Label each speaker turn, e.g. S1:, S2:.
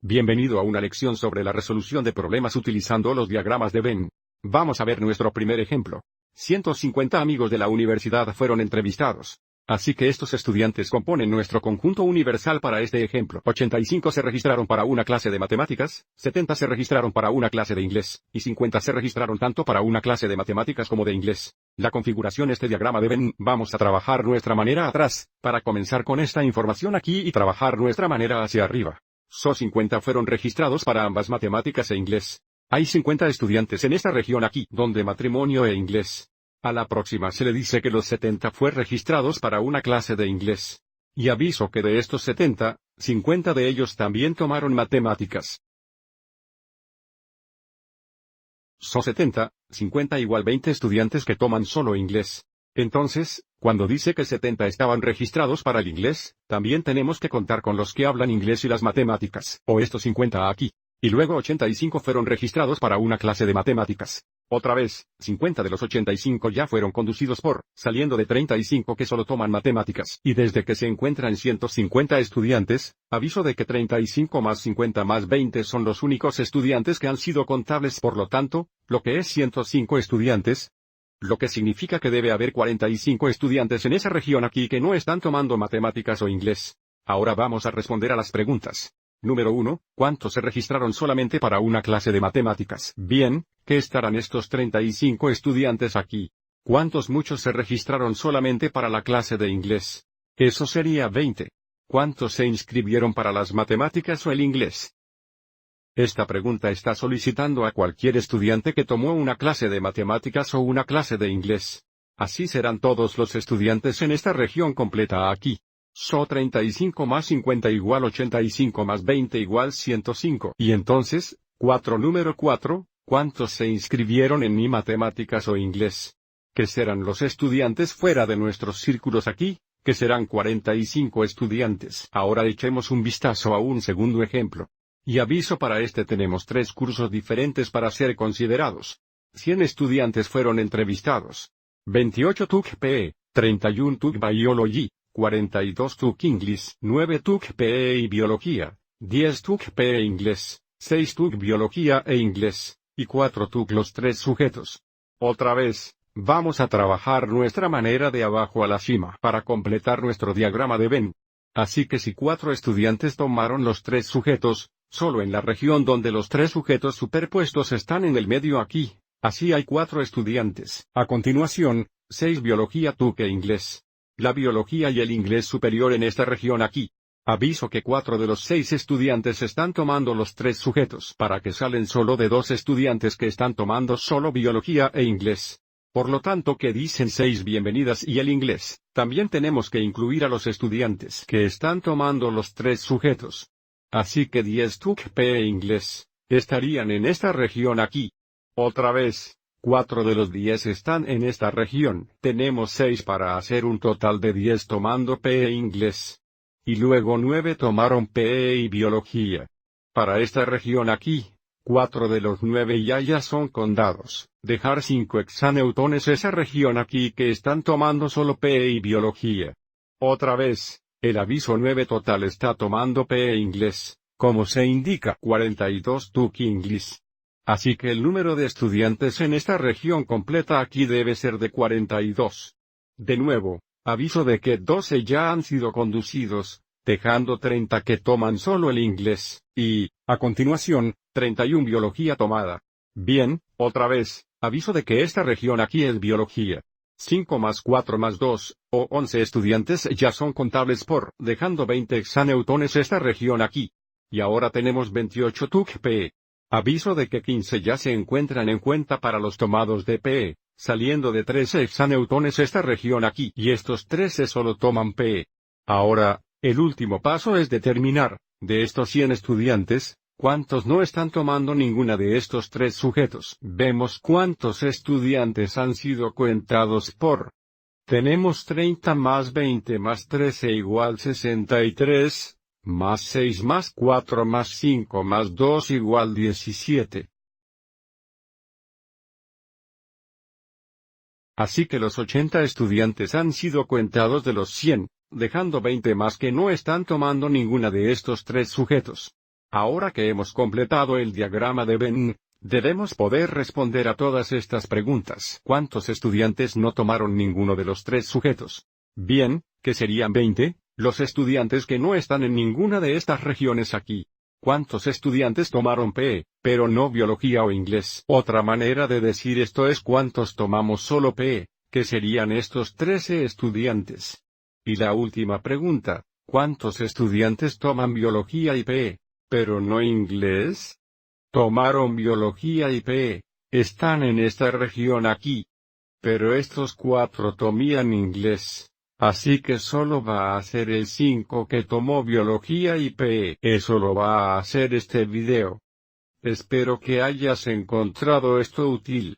S1: Bienvenido a una lección sobre la resolución de problemas utilizando los diagramas de Venn. Vamos a ver nuestro primer ejemplo. 150 amigos de la universidad fueron entrevistados. Así que estos estudiantes componen nuestro conjunto universal para este ejemplo. 85 se registraron para una clase de matemáticas, 70 se registraron para una clase de inglés, y 50 se registraron tanto para una clase de matemáticas como de inglés. La configuración de este diagrama de Venn, vamos a trabajar nuestra manera atrás, para comenzar con esta información aquí y trabajar nuestra manera hacia arriba. 50 fueron registrados para ambas matemáticas e inglés. Hay 50 estudiantes en esta región aquí, donde matrimonio e inglés. A la próxima se le dice que los 70 fue registrados para una clase de inglés. Y aviso que de estos 70, 50 de ellos también tomaron matemáticas. 70, 50 igual 20 estudiantes que toman solo inglés. Entonces, cuando dice que 70 estaban registrados para el inglés, también tenemos que contar con los que hablan inglés y las matemáticas, o estos 50 aquí. Y luego 85 fueron registrados para una clase de matemáticas. Otra vez, 50 de los 85 ya fueron conducidos por, saliendo de 35 que solo toman matemáticas. Y desde que se encuentran 150 estudiantes, aviso de que 35 más 50 más 20 son los únicos estudiantes que han sido contables, por lo tanto, lo que es 105 estudiantes, lo que significa que debe haber 45 estudiantes en esa región aquí que no están tomando matemáticas o inglés. Ahora vamos a responder a las preguntas. Número 1. ¿Cuántos se registraron solamente para una clase de matemáticas? Bien, ¿qué estarán estos 35 estudiantes aquí? ¿Cuántos muchos se registraron solamente para la clase de inglés? Eso sería 20. ¿Cuántos se inscribieron para las matemáticas o el inglés? Esta pregunta está solicitando a cualquier estudiante que tomó una clase de matemáticas o una clase de inglés. Así serán todos los estudiantes en esta región completa aquí. 35 más 50 igual 85 más 20 igual 105. Y entonces, número 4, ¿cuántos se inscribieron en mi matemáticas o inglés? ¿Qué serán los estudiantes fuera de nuestros círculos aquí? Que serán 45 estudiantes. Ahora echemos un vistazo a un segundo ejemplo. Y aviso, para este tenemos 3 cursos diferentes para ser considerados. 100 estudiantes fueron entrevistados. 28 took PE, 31 took Biology, 42 took English, 9 took PE y Biología, 10 took PE Inglés, 6 took Biología e Inglés, y 4 took los 3 sujetos. Otra vez, vamos a trabajar nuestra manera de abajo a la cima para completar nuestro diagrama de Venn. Así que si 4 estudiantes tomaron los 3 sujetos, solo en la región donde los 3 sujetos superpuestos están en el medio aquí, así hay 4 estudiantes. A continuación, 6 Biología took e Inglés. La biología y el inglés superior en esta región aquí. Aviso que 4 de los 6 estudiantes están tomando los 3 sujetos para que salen solo de 2 estudiantes que están tomando solo biología e inglés. Por lo tanto, que dicen 6 bienvenidas y el inglés, también tenemos que incluir a los estudiantes que están tomando los 3 sujetos. Así que 10 took PE e inglés estarían en esta región aquí. Otra vez, 4 de los 10 están en esta región. Tenemos 6 para hacer un total de 10 tomando PE e inglés. Y luego 9 tomaron PE y biología. Para esta región aquí, 4 de los 9 ya son contados. Dejar 5 exaneutones esa región aquí que están tomando solo PE y biología. Otra vez, el aviso 9 total está tomando PE e inglés, como se indica 42 took English. Así que el número de estudiantes en esta región completa aquí debe ser de 42. De nuevo, aviso de que 12 ya han sido conducidos, dejando 30 que toman solo el inglés, y, a continuación, 31 biología tomada. Bien, otra vez, aviso de que esta región aquí es biología. 5 más 4 más 2, o 11 estudiantes ya son contables por, dejando 20 exaneutones esta región aquí. Y ahora tenemos 28 took PE. Aviso de que 15 ya se encuentran en cuenta para los tomados de PE, saliendo de 13 exaneutones esta región aquí, y estos 13 solo toman PE. Ahora, el último paso es determinar, de estos 100 estudiantes, ¿cuántos no están tomando ninguna de estos 3 sujetos? Vemos cuántos estudiantes han sido contados por. Tenemos 30 más 20 más 13 igual 63. Más 6 más 4 más 5 más 2 igual 17. Así que los 80 estudiantes han sido contados de los 100, dejando 20 más que no están tomando ninguna de estos 3 sujetos. Ahora que hemos completado el diagrama de Venn, debemos poder responder a todas estas preguntas. ¿Cuántos estudiantes no tomaron ninguno de los tres sujetos? Bien, que serían 20, los estudiantes que no están en ninguna de estas regiones aquí. ¿Cuántos estudiantes tomaron PE, pero no biología o inglés? Otra manera de decir esto es cuántos tomamos solo PE, que serían estos 13 estudiantes. Y la última pregunta, ¿cuántos estudiantes toman biología y PE, pero no inglés? Tomaron biología y PE, están en esta región aquí. Pero estos 4 tomían inglés. Así que solo va a ser el 5 que tomó biología y PE. Eso lo va a hacer este video. Espero que hayas encontrado esto útil.